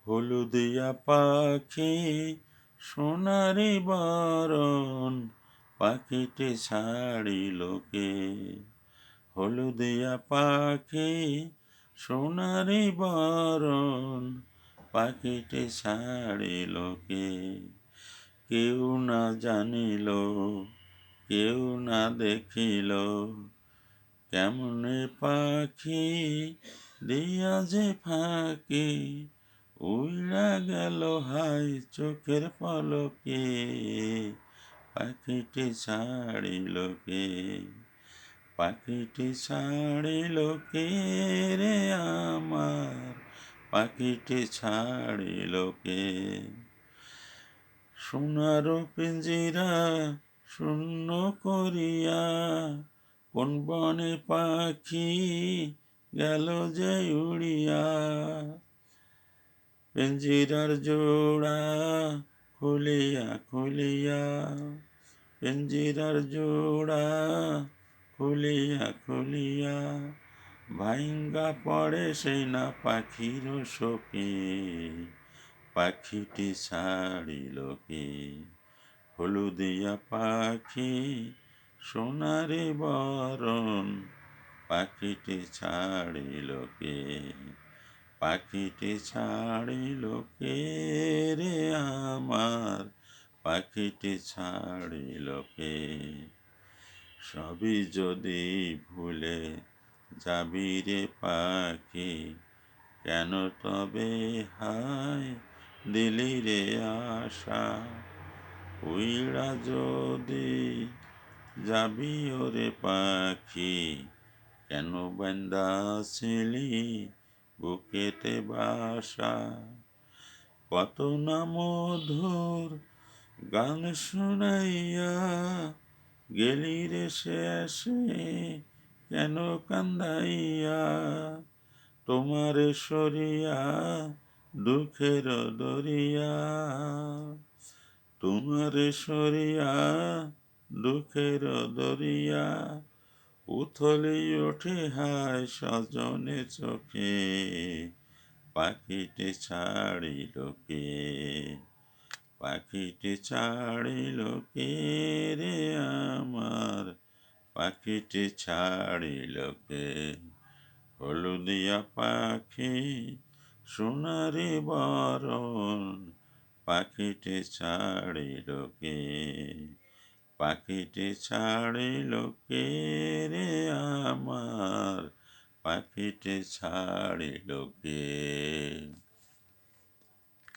হলুদিয়া পাখি সোনারি বরণ পাখিটি ছাড়িল কে। হলুদিয়া পাখি সোনারি বরণ পাখিটি ছাড়িল কে। কেউ না জানিল, কেউ না দেখিল, কেমনে পাখি দিয়া যে ফাঁকি উইড়া গেল হাই চোখের পলকে। পাখিটি ছাড়িল কে, পাখিটি ছাড়িল কে রে আমার, পাখিটি ছাড়িল কে। সোনার পিঞ্জিরা শূন্য করিয়া কোন বনে পাখি গেল যে উড়িয়া। পিঞ্জিরার জোড়া খুলিয়া খুলিয়া, পিঞ্জিরার জোড়া খুলিয়া খুলিয়া, ভাইঙ্গা পড়ে সেই না পাখির শোকে। পাখিটি ছাড়িল কে। হলুদিয়া পাখি সোনারি বরণ পাখিটি ছাড়িল কে। পাখিটি ছাড়িল কে রে আমার, পাখিটি ছাড়িল কে। সবই যদি ভুলে যাবি রে পাখি, কেন তবে হায় দিলি রে আশা। উইড়া যদি যাবি ওরে পাখি, কেন বান্ধাছিলি বুকেতে বাসা। কত না মধুর গান শুনাইয়া গেলি রে শেষে কেন কান্দাইয়া। তোমারে সরিয়া দুঃখের দরিয়া, তোমারে সরিয়া দুঃখের দরিয়া, উথলি ওঠে হায় সজনে চোখে। পাখিটি ছাড়িল কে, পাখিটি ছাড়িল কে রে আমার, পাখিটি ছাড়িল কে। হলুদিয়া পাখি সোনারি বরণ পাখিটি ছাড়িল কে। পাখিটি ছাড়িল কে রে আমার, পাখিটি ছাড়িল কে।